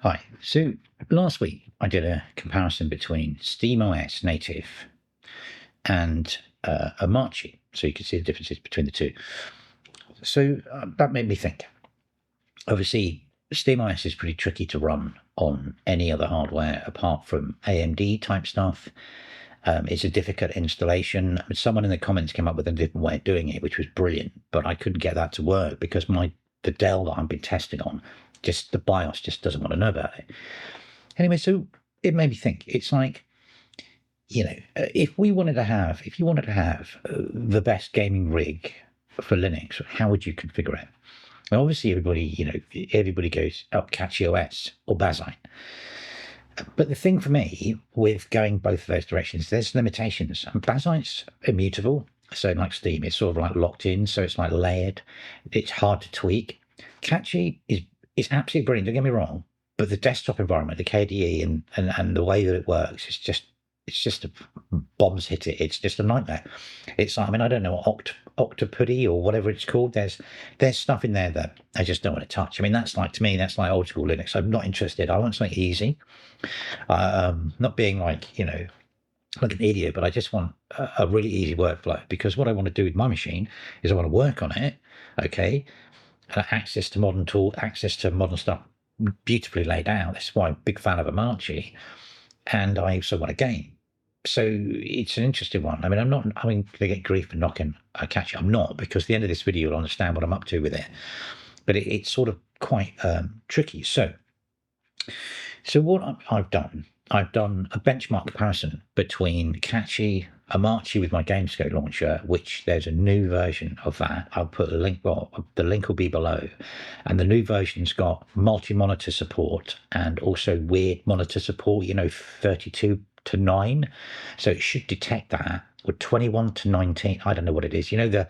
Hi. So last week I did a comparison between SteamOS native and Omarchy, so you can see the differences between the two. So that made me think. Obviously, SteamOS is pretty tricky to run on any other hardware apart from AMD type stuff. It's a difficult installation. Someone in the comments came up with a different way of doing it, which was brilliant, but I couldn't get that to work because the Dell that I've been testing on, just the BIOS just doesn't want to know about it. Anyway, so it made me think. It's like, if you wanted to have the best gaming rig for Linux, how would you configure it? And obviously, everybody goes, oh, CachyOS or Bazzite. But the thing for me with going both of those directions, there's limitations. And Bazzite's immutable, so like Steam, it's sort of like locked in, so it's like layered. It's hard to tweak. Cachy is absolutely brilliant. Don't get me wrong, but the desktop environment, the KDE, and the way that it works, it's just a bombs hit it. It's just a nightmare. It's like, I don't know, Octopuddy or whatever it's called. There's stuff in there that I just don't want to touch. That's like, to me, that's like old school Linux. I'm not interested. I want something easy. Not being like an idiot, but I just want a really easy workflow, because what I want to do with my machine is I want to work on it. Okay. Access to modern stuff, beautifully laid out. That's why I'm a big fan of Omarchy, and I also want a game. So it's an interesting one. I'm not going to get grief for knocking a Cachy. I'm not, because at the end of this video you'll understand what I'm up to with it. But it's sort of quite tricky. So what I've done a benchmark comparison between Cachy, Omarchy with my GameScope launcher, which there's a new version of that. I'll put a link, the link will be below. And the new version's got multi-monitor support and also weird monitor support, 32:9. So it should detect that, or 21:19. I don't know what it is. The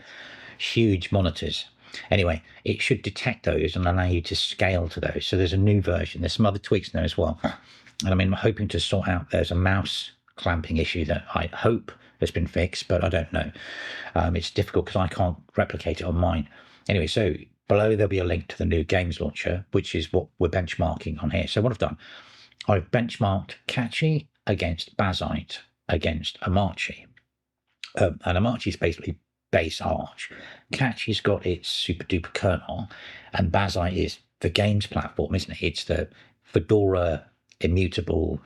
huge monitors. Anyway, it should detect those and allow you to scale to those. So there's a new version. There's some other tweaks in there as well. And I'm hoping to sort out, there's a mouse clamping issue that I hope has been fixed, but I don't know. It's difficult because I can't replicate it on mine. Anyway, so below there'll be a link to the new games launcher, which is what we're benchmarking on here. So what I've done, I've benchmarked Cachy against Bazzite against Omarchy. And Omarchy is basically base Arch. Cachy's got its super duper kernel, and Bazzite is the games platform, isn't it? It's the Fedora immutable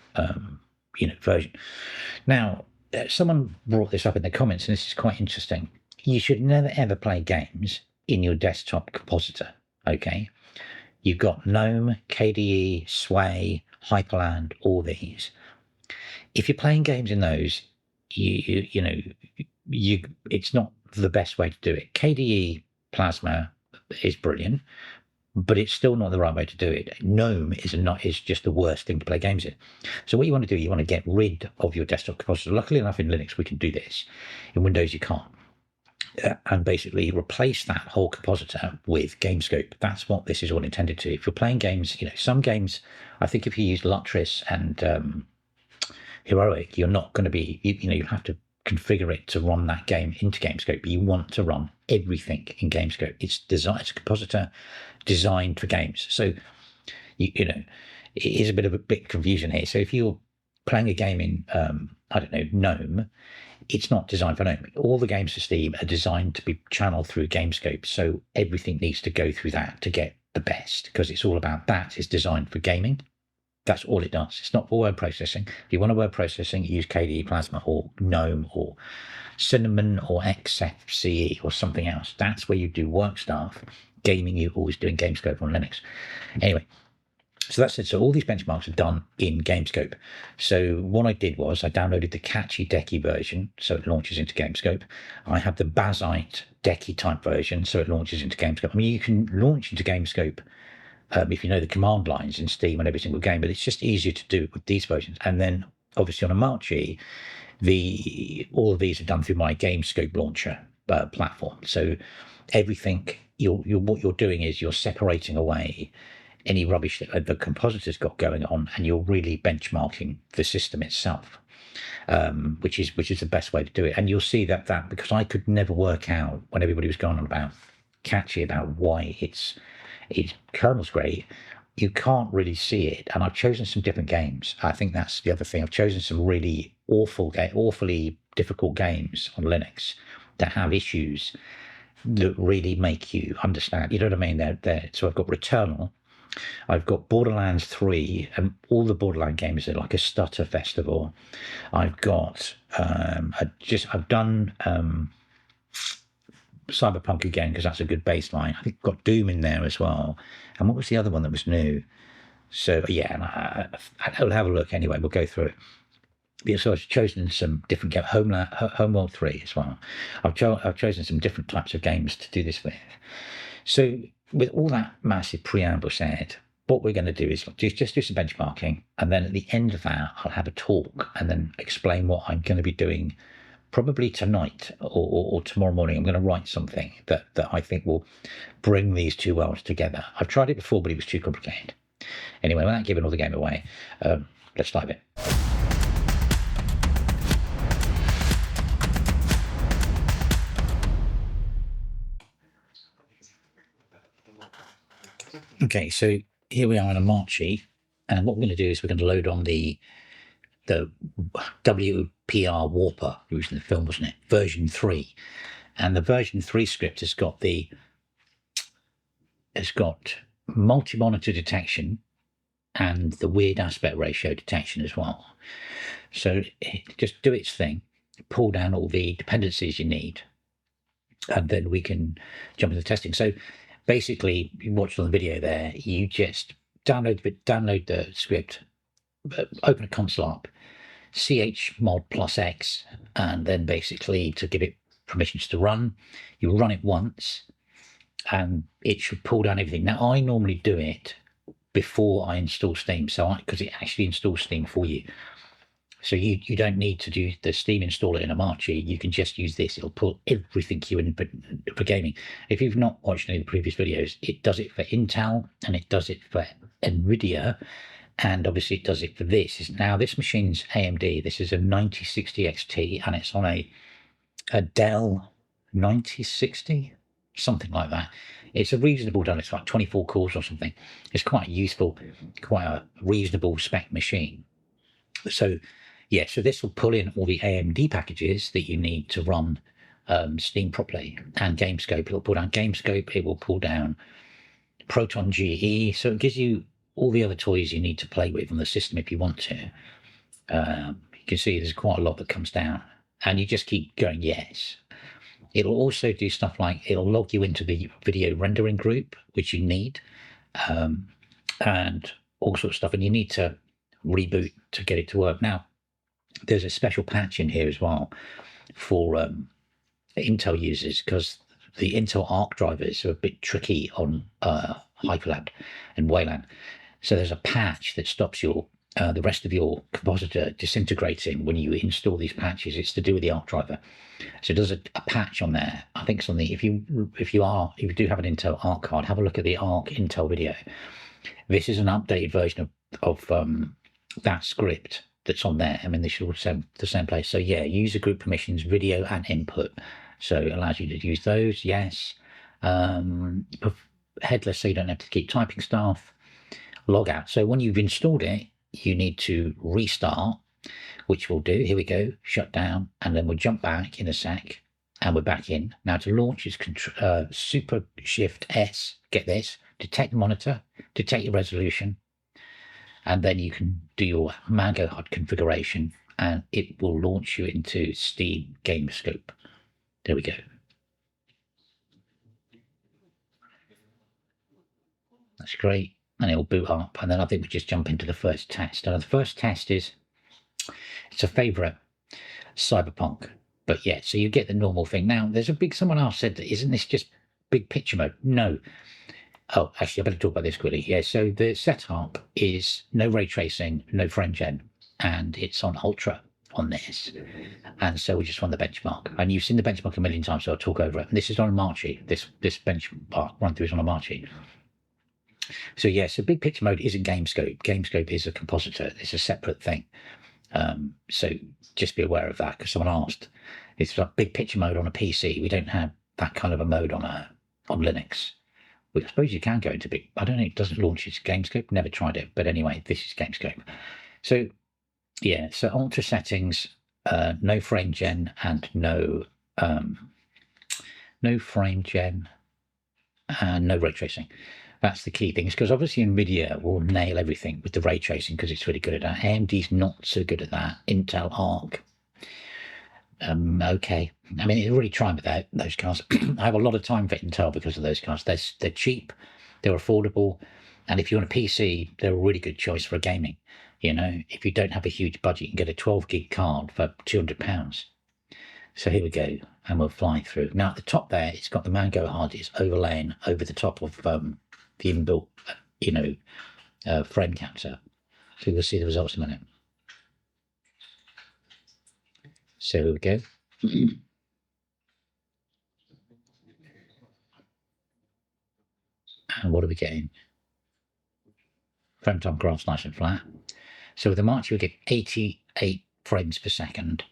version. Now, someone brought this up in the comments, and this is quite interesting. You should never ever play games in your desktop compositor. Okay, you've got GNOME, KDE, Sway, Hyprland, all these. If you're playing games in those, it's not the best way to do it. KDE Plasma is brilliant, but it's still not the right way to do it. GNOME is just the worst thing to play games in. So what you want to do, you want to get rid of your desktop compositor. Luckily enough, in Linux we can do this. In Windows you can't. And basically replace that whole compositor with GameScope. That's what this is all intended to. If you're playing games, some games, I think if you use Lutris and Heroic, you're not going to be, you have to configure it to run that game into GameScope, but you want to run everything in GameScope. It's a compositor designed for games. So, it is a bit of a bit confusion here. So if you're playing a game in, GNOME, it's not designed for GNOME. All the games for Steam are designed to be channeled through GameScope. So everything needs to go through that to get the best, because it's all about that. It's designed for gaming. That's all it does. It's not for word processing. If you want a word processing, use KDE Plasma or GNOME or Cinnamon or etcetc or something else. That's where you do work stuff. Gaming, you're always doing GameScope on Linux. Anyway, so that's it. So all these benchmarks are done in GameScope. So what I did was I downloaded the Cachy Decky version, so it launches into GameScope. I have the Bazzite Decky type version, so it launches into GameScope. You can launch into GameScope if you know the command lines in Steam on every single game, but it's just easier to do with these versions. And then obviously on Omarchy, all of these are done through my GameScope launcher platform. So everything what you're doing is you're separating away any rubbish that the compositor's got going on, and you're really benchmarking the system itself, which is the best way to do it. And you'll see that because I could never work out, when everybody was going on about Cachy, about why its kernel's great, you can't really see it. And I've chosen some different games. I think that's the other thing. I've chosen some really awfully difficult games on Linux that have issues that really make you understand. You know what I mean? So I've got Returnal, I've got Borderlands 3, and all the Borderland games are like a stutter festival. I've got I've done Cyberpunk again because that's a good baseline. I think I've got Doom in there as well. And what was the other one that was new? So yeah, and I'll have a look anyway. We'll go through it. Yeah, so I've chosen some different games, HOMEWORLD 3 as well. I've chosen some different types of games to do this with. So with all that massive preamble said, what we're going to do is just do some benchmarking, and then at the end of that, I'll have a talk and then explain what I'm going to be doing probably tonight or tomorrow morning. I'm going to write something that I think will bring these two worlds together. I've tried it before, but it was too complicated. Anyway, without giving all the game away, let's dive in. Okay, so here we are in Omarchy, and what we're going to do is we're going to load on the WOPR WOPR, it was in the film, wasn't it? Version 3, and the version 3 script has got multi-monitor detection and the weird aspect ratio detection as well. So just do its thing, pull down all the dependencies you need, and then we can jump into testing. So basically, you watched on the video there, you just download the script, open a console up, chmod +x, and then basically to give it permissions to run, you run it once, and it should pull down everything. Now, I normally do it before I install Steam, because it actually installs Steam for you. So you don't need to do the Steam installer in Omarchy. You can just use this. It'll pull everything you in for gaming. If you've not watched any of the previous videos, it does it for Intel and it does it for NVIDIA, and obviously it does it for this. Now this machine's AMD. This is a 9060 XT, and it's on a Dell 9060, something like that. It's a reasonable done. It's like 24 cores or something. It's quite useful, quite a reasonable spec machine. So yeah, so this will pull in all the AMD packages that you need to run Steam properly, and GameScope. It'll pull down GameScope. It will pull down Proton GE. So it gives you all the other toys you need to play with on the system if you want to. You can see there's quite a lot that comes down, and you just keep going yes. It'll also do stuff like it'll log you into the video rendering group, which you need, and all sorts of stuff, and you need to reboot to get it to work. Now, there's a special patch in here as well for Intel users, because the Intel Arc drivers are a bit tricky on Hyprland and WALAN. So there's a patch that stops your the rest of your compositor disintegrating when you install these patches. It's to do with the Arc driver. So there's a patch on there. I think it's on the if you do have an Intel Arc card, have a look at the Arc Intel video. This is an updated version of that script that's on there. I mean, they should all send the same place. So yeah, user group permissions, video and input. So it allows you to use those. Yes. Headless, so you don't have to keep typing stuff. Log out. So when you've installed it, you need to restart, which we'll do. Here we go. Shut down, and then we'll jump back in a sec, and we're back in. Now to launch is Super Shift S. Get this. Detect the monitor. Detect your resolution. And then you can do your Mango HUD configuration, and it will launch you into Steam GameScope. There we go. That's great. And it'll boot up. And then I think we just jump into the first test. And the first test is, it's a favorite, Cyberpunk. But yeah, so you get the normal thing. Now, there's someone else said that, isn't this just big picture mode? No. Oh, actually, I better talk about this quickly. Yeah, so the setup is no ray tracing, no frame gen, and it's on Ultra on this. And so we just run the benchmark. And you've seen the benchmark a million times, so I'll talk over it. And this is on Omarchy. This benchmark run through is on Omarchy. So yeah, so big picture mode isn't GameScope. GameScope is a compositor. It's a separate thing. So just be aware of that, because someone asked. It's like big picture mode on a PC. We don't have that kind of a mode on Linux. Well, I suppose you can go into big. I don't know. It doesn't launch its GameScope. Never tried it. But anyway, this is GameScope. So yeah. So ultra settings, no frame gen and no frame gen and no ray tracing. That's the key thing. Because obviously NVIDIA will nail everything with the ray tracing because it's really good at that. AMD's not so good at that. Intel Arc. Okay. I mean, they're really trying with those cars. I have a lot of time for Intel because of those cars. They're cheap, they're affordable, and if you want a PC, they're a really good choice for gaming. You know, if you don't have a huge budget, you can get a 12 gig card for £200. So here we go, and we'll fly through. Now at the top there, it's got the Mango hard disk overlaying over the top of the inbuilt, frame counter. So you'll see the results in a minute. So here we go. And what are we getting? Frame time graphs nice and flat. So with the Omarchy, we get 88 frames per second.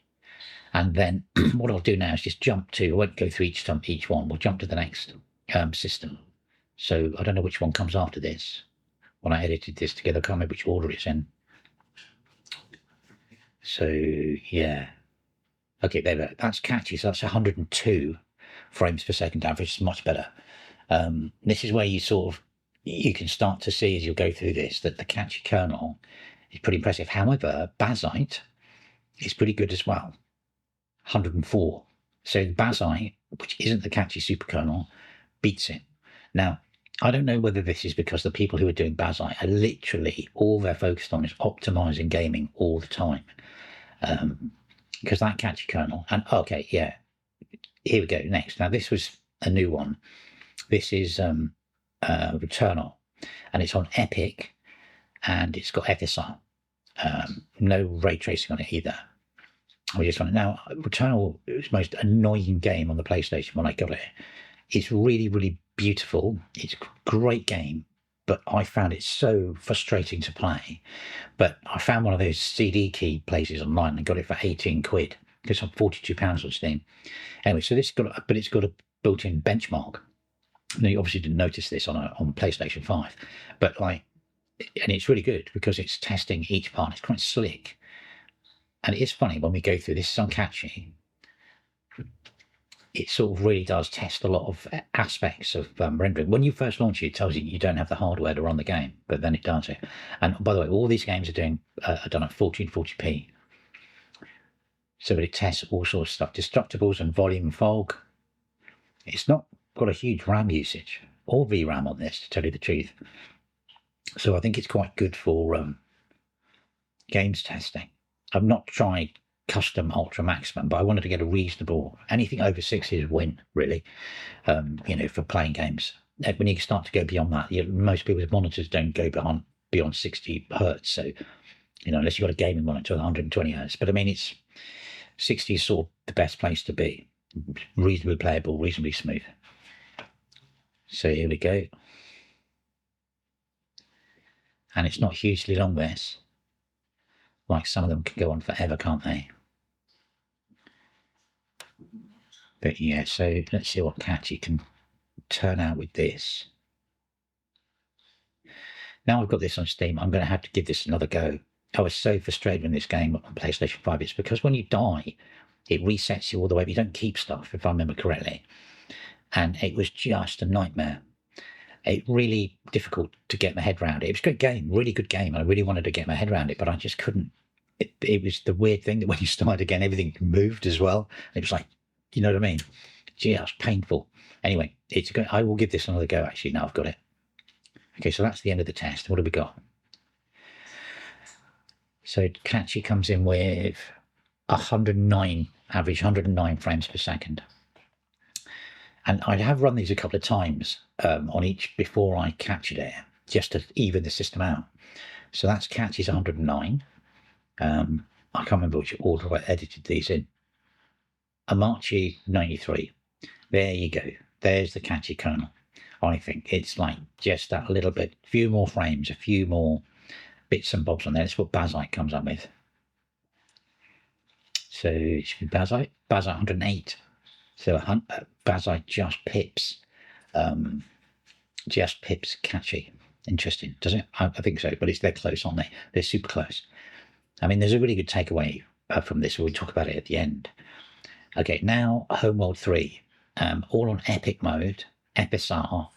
And then what I'll do now is just jump to, I won't go through each one, we'll jump to the next system. So I don't know which one comes after this. When I edited this together, I can't remember which order it's in. So yeah. Okay, there we go. That's Cachy, so that's 102 frames per second average, much better. This is where you can start to see as you go through this that the Cachy kernel is pretty impressive. However, Bazzite is pretty good as well, 104. So Bazzite, which isn't the Cachy superkernel, beats it. Now, I don't know whether this is because the people who are doing Bazzite are literally all they're focused on is optimizing gaming all the time. Because that Cachy kernel, and okay, yeah, here we go. Next, now this was a new one. This is Returnal, and it's on Epic, and it's got FSR. No ray tracing on it either. We just want it now. Returnal is the most annoying game on the PlayStation when I got it. It's really, really beautiful. It's a great game, but I found it so frustrating to play. But I found one of those CD key places online and got it for 18 quid. It's on £42 on Steam. Anyway, so it's got a built-in benchmark. Now, you obviously didn't notice this on PlayStation 5, but and it's really good because it's testing each part. It's quite slick. And it is funny when we go through this on Cachy, it sort of really does test a lot of aspects of rendering. When you first launch it, it tells you you don't have the hardware to run the game, but then it does it. And by the way, all these games are done at 1440p. So it tests all sorts of stuff, destructibles and volume fog. It's not got a huge RAM usage or VRAM on this, to tell you the truth. So I think it's quite good for games testing. I've not tried custom ultra maximum, but I wanted to get a reasonable, anything over 60 is a win, really, for playing games. When you start to go beyond that, most people's monitors don't go beyond 60 hertz. So, unless you've got a gaming monitor at 120 hertz. But I mean, 60 is sort of the best place to be. Reasonably playable, reasonably smooth. So here we go. And it's not hugely long, this. Like some of them can go on forever, can't they? But yeah, so let's see what Cachy can turn out with this. Now I've got this on Steam, I'm going to have to give this another go. I was so frustrated in this game on PlayStation 5. It's because when you die, it resets you all the way. But you don't keep stuff, if I remember correctly. And it was just a nightmare. It's really difficult to get my head around it. It was a good game, really good game. I really wanted to get my head around it, but I just couldn't. It was the weird thing that when you started again, everything moved as well. It was like, you know what I mean? Just painful. Anyway, it's good. I will give this another go, actually, now I've got it. Okay, so that's the end of the test. What have we got? So Cachy comes in with 109, average 109 frames per second. And I have run these a couple of times on each before I captured it, just to even the system out. So that's Cachy's 109. I can't remember which order I edited these in. Omarchy 93. There you go. There's the Cachy kernel. I think it's like just that little bit, few more frames, a few more bits and bobs on there. That's what Bazzite comes up with. So it should be Bazzite 108. So Bazzite just pips just pips Cachy. Interesting, doesn't it? I think so, but they're close, aren't they? They're super close. I mean, there's a really good takeaway from this. We'll talk about it at the end. Okay, now HOMEWORLD 3, all on epic mode, FSR,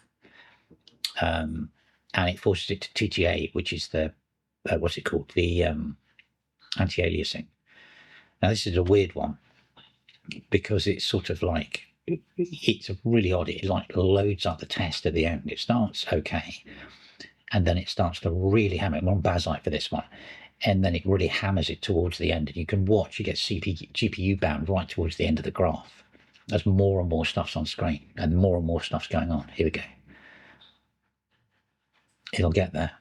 and it forces it to TTA, which is the, what's it called? The anti-aliasing. Now, this is a weird one because it's sort of like, it's really odd. It like loads up the test at the end. It starts okay, and then it starts to really hammer it. We're on Bazzite for this one. And then it really hammers it towards the end. And you can watch, you get GPU bound right towards the end of the graph as more and more stuff's on screen and more stuff's going on. Here we go. It'll get there.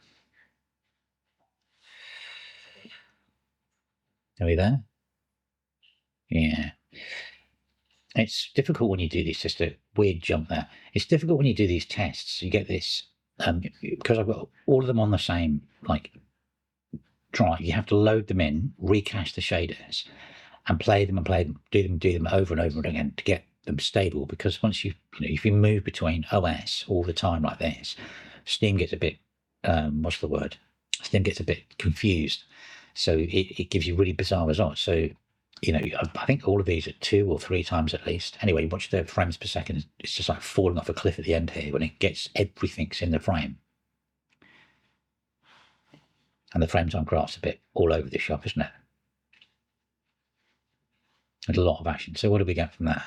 Are we there? Yeah. It's difficult when you do this, just a weird jump there. It's difficult when you do these tests. You get this, because I've got all of them on the same, like, drive. You have to load them in, recache the shaders, and play them, do them over and over again to get them stable. Because once if you move between OS all the time like this, Steam gets a bit, what's the word? Steam gets a bit confused. So it gives you really bizarre results. So, I think all of these are 2 or 3 times at least. Anyway, watch the frames per second. It's just like falling off a cliff at the end here when it gets everything's in the frame. And the frame time graph's a bit all over the shop, isn't it? There's a lot of action. So what do we get from that?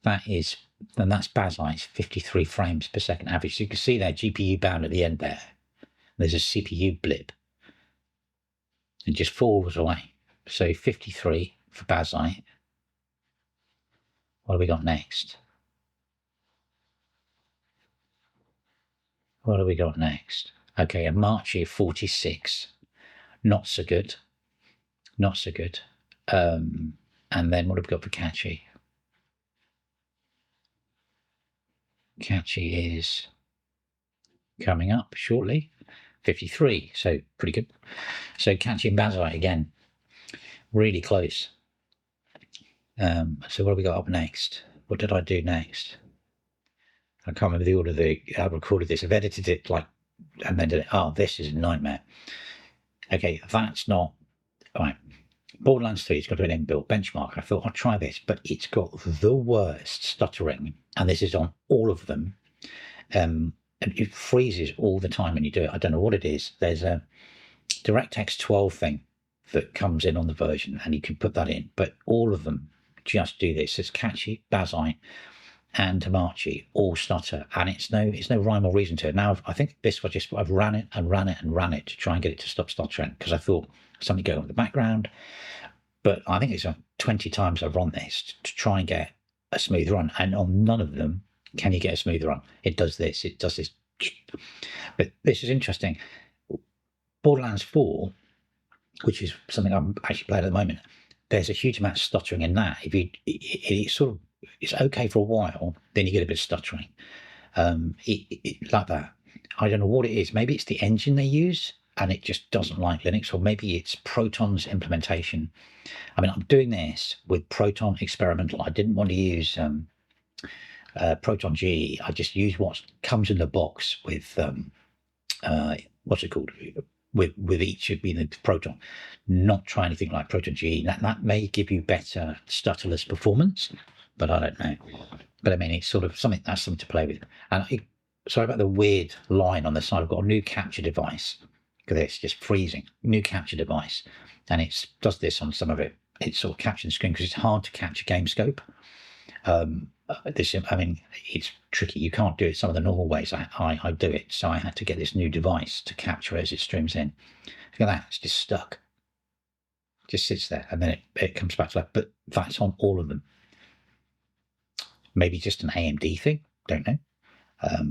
That's Bazzite's 53 frames per second average. So you can see there, GPU bound at the end there. There's a CPU blip. It just falls away. So 53 for Bazzite. What have we got next? What have we got next? Okay, Omarchy 46. Not so good. Not so good. And then what have we got for Cachy? Cachy is coming up shortly. 53, so pretty good. So Cachy and Bazzite again, really close. So what have we got up next? What did I do next? I can't remember the order I recorded this. I've edited it and then did it. Oh, this is a nightmare. Okay, that's not right. Borderlands 3 has got an inbuilt benchmark. I thought I'll try this, but it's got the worst stuttering, and this is on all of them. And it freezes all the time when you do it. I don't know what it is. There's a DirectX 12 thing that comes in on the version, and you can put that in. But all of them just do this. It's Cachy, Bazzite, and Omarchy all stutter, and it's no rhyme or reason to it. Now I think this was just I've ran it to try and get it to stop stuttering because I thought something going on in the background. But I think it's 20 times I've run this to try and get a smooth run, and on none of them can you get a smooth run. It does this. But this is interesting. Borderlands 4, which is something I'm actually playing at the moment, there's a huge amount of stuttering in that. It's okay for a while, then you get a bit of stuttering. Like that. I don't know what it is. Maybe it's the engine they use and it just doesn't like Linux, or maybe it's Proton's implementation. I mean, I'm doing this with Proton Experimental. I didn't want to use Proton GE. I just use what comes in the box with what's it called? With each of the Proton, not try anything like Proton GE. That may give you better stutterless performance, but I don't know. But I mean, it's sort of something to play with. And sorry about the weird line on the side. I've got a new capture device. Look at this, just freezing. New capture device, and it does this on some of it. It's sort of capturing the screen because it's hard to capture GameScope. It's tricky. You can't do it some of the normal ways I do it. So I had to get this new device to capture it as it streams in. Look at that, it's just stuck. Just sits there and then it comes back to life. But that's on all of them. Maybe just an AMD thing, don't know.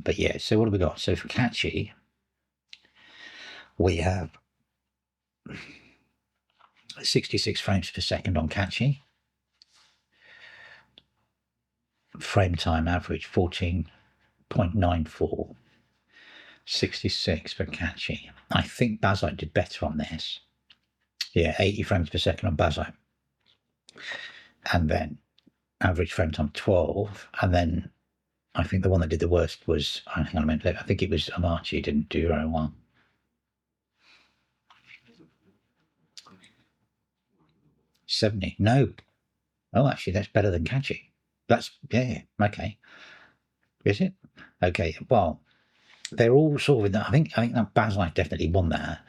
But yeah, so what have we got? So for Cachy, we have 66 frames per second on Cachy. Frame time average 14.94. 66 for Cachy. I think Bazzite did better on this. Yeah, 80 frames per second on Bazzite. And then average frame time 12. And then I think the one that did the worst was, hang on a minute, I think it was Omarchy, didn't do very well. $70. No. Oh, actually, that's better than Cachy. That's, yeah, okay. Is it? Okay, well, they're all sort of in that. I think that Bazzite definitely won that,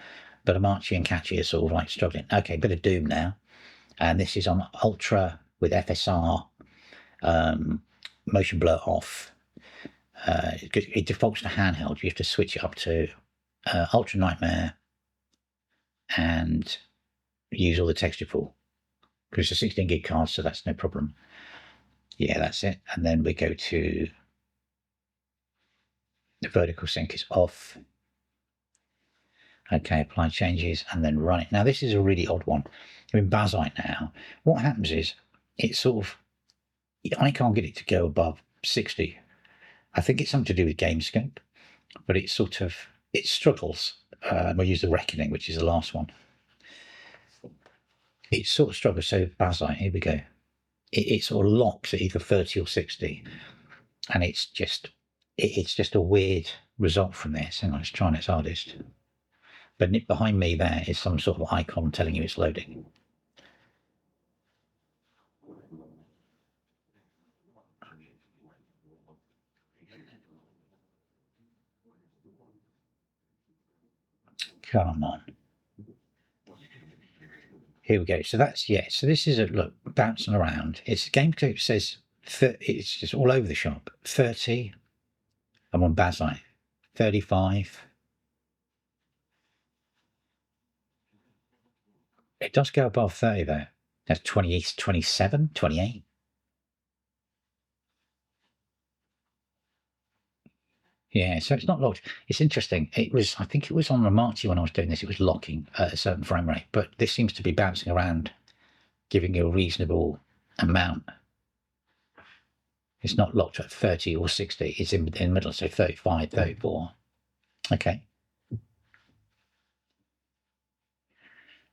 but Omarchy and Cachy are sort of like struggling. Okay, bit of Doom now. And this is on Ultra with FSR, motion blur off. It defaults to handheld. You have to switch it up to Ultra Nightmare and use all the texture pool. Because it's a 16 gig card, so that's no problem. Yeah, that's it. And then we go to the vertical sync is off. Okay, apply changes and then run it. Now, this is a really odd one. In Bazzite now, what happens is it's sort of, I can't get it to go above 60. I think it's something to do with GameScope, but it sort of, it struggles. We'll use the Reckoning, which is the last one. It sort of struggles. So Bazzite, here we go. It sort of locks at either 30 or 60. And it's just a weird result from this. Hang on, it's trying its hardest. But behind me there is some sort of icon telling you it's loading. Come on. Here we go. So that's, yeah. So this is a look bouncing around. It's GameScope says it's just all over the shop. 30. I'm on Bazzite. 35. It does go above 30 though. That's 28, 27, 28. Yeah, so it's not locked. It's interesting. It was, I think it was on Omarchy when I was doing this, it was locking at a certain frame rate, but this seems to be bouncing around, giving you a reasonable amount. It's not locked at 30 or 60. It's in the middle, so 35, 34. Okay. I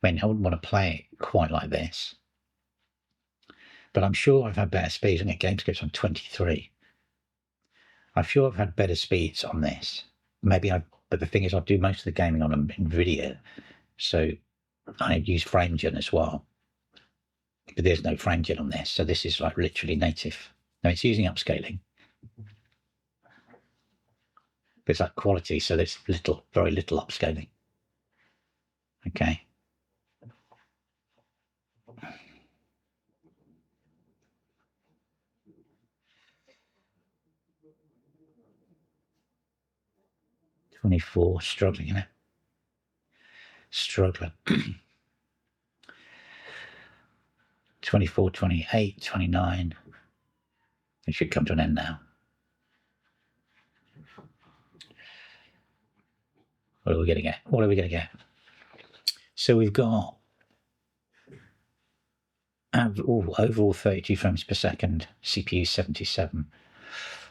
mean, I wouldn't want to play it quite like this, but I'm sure I've had better speeds. I get GameScope's on 23. I'm sure I've had better speeds on this. Maybe but the thing is, I do most of the gaming on NVIDIA, so I use FrameGen as well. But there's no FrameGen on this, so this is like literally native. Now it's using upscaling, but it's like quality, so there's very little upscaling. Okay. Struggling, you know. Struggling. 24, 28, 29. It should come to an end now. What are we going to get? What are we going to get? So we've got overall 32 frames per second, CPU 77.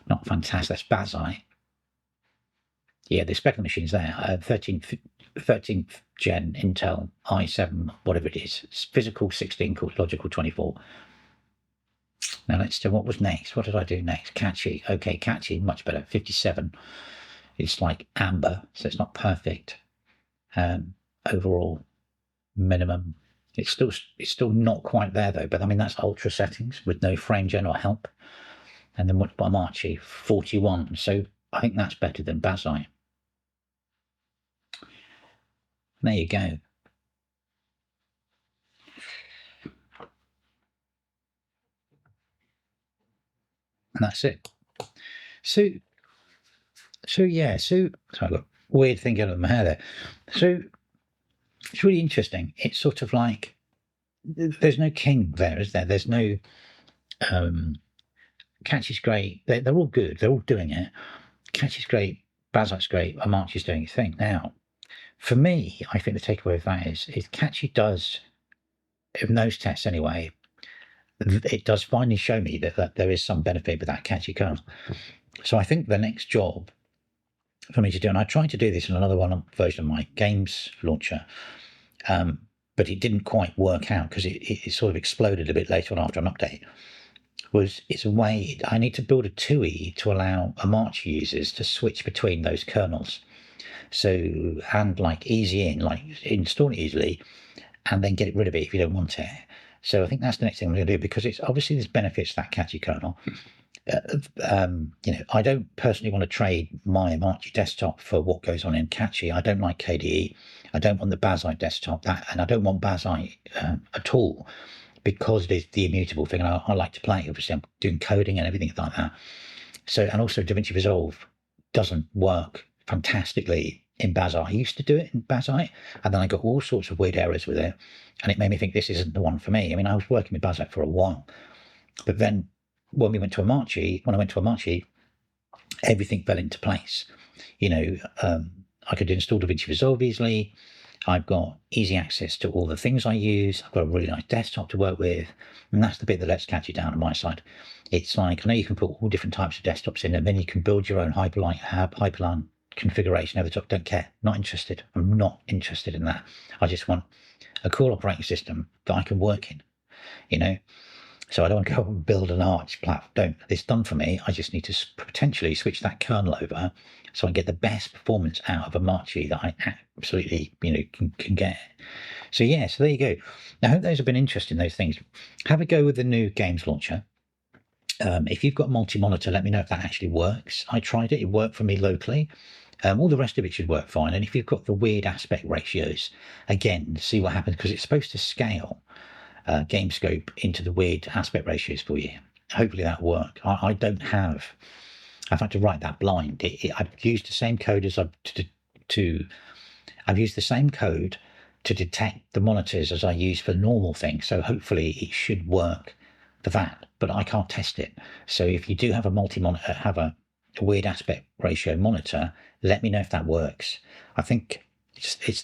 Not fantastic. That's Bazzite. Yeah, the spec of the machine's there. 13th gen Intel i7, whatever it is. It's physical 16, logical 24. Now let's do what was next. What did I do next? Cachy. Okay, Cachy, much better. 57. It's like amber, so it's not perfect. Overall minimum. It's still not quite there though. But I mean that's ultra settings with no frame gen or help. And then what by Omarchy? 41. So I think that's better than Bazzite. There you go. And that's it. So yeah, so I've got weird thing going on my hair there. So it's really interesting. It's sort of like there's no king there, is there? There's no Cachy's great. They're all good. They're all doing it. Cachy's great. Bazzite's great. Omarchy's doing his thing. Now, for me, I think the takeaway of that is Cachy does, in those tests anyway, it does finally show me that there is some benefit with that Cachy kernel. So I think the next job for me to do, and I tried to do this in another version of my games launcher, but it didn't quite work out because it sort of exploded a bit later on after an update. it's a way I need to build a TUI to allow Omarchy users to switch between those kernels. So, and like easy in, like install it easily and then get rid of it if you don't want it. So I think that's the next thing I'm going to do, because it's obviously there's benefits to that Cachy kernel. I don't personally want to trade my Omarchy desktop for what goes on in Cachy. I don't like KDE. I don't want the Bazzite desktop, and I don't want Bazzite at all, because it is the immutable thing, and I like to play. Obviously, I'm doing coding and everything like that. So, and also DaVinci Resolve doesn't work fantastically in Bazzite. I used to do it in Bazzite, and then I got all sorts of weird errors with it, and it made me think this isn't the one for me. I mean, I was working with Bazzite for a while, but then when I went to Omarchy, everything fell into place. I could install DaVinci Resolve easily. I've got easy access to all the things I use. I've got a really nice desktop to work with. And that's the bit that lets Cachy down on my side. It's like, I know you can put all different types of desktops in, and then you can build your own Hyprland configuration over the top. Don't care. Not interested. I'm not interested in that. I just want a cool operating system that I can work in, So I don't want to go and build an Arch platform. It's done for me. I just need to potentially switch that kernel over so I get the best performance out of Omarchy that I absolutely, can get. So yeah, so there you go. I hope those have been interesting, those things. Have a go with the new games launcher. If you've got multi-monitor, let me know if that actually works. I tried it. It worked for me locally. All the rest of it should work fine. And if you've got the weird aspect ratios, again, see what happens, because it's supposed to scale GameScope into the weird aspect ratios for you. Hopefully that'll work. I've had to write that blind. I've used the same code I've used the same code to detect the monitors as I use for normal things. So hopefully it should work for that, but I can't test it. So if you do have a multi-monitor, have a weird aspect ratio monitor, let me know if that works. I think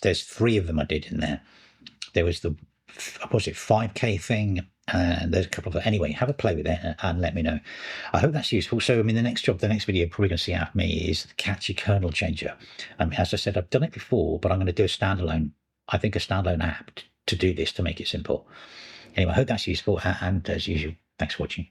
there's 3 of them I did in there. There was the 5K thing, and there's a couple of it. Anyway, have a play with it and let me know. I hope that's useful. So, the next video you're probably going to see out of me is the Cachy kernel changer. As I said, I've done it before, but I'm going to do a standalone app to do this, to make it simple. Anyway, I hope that's useful, and as usual, thanks for watching.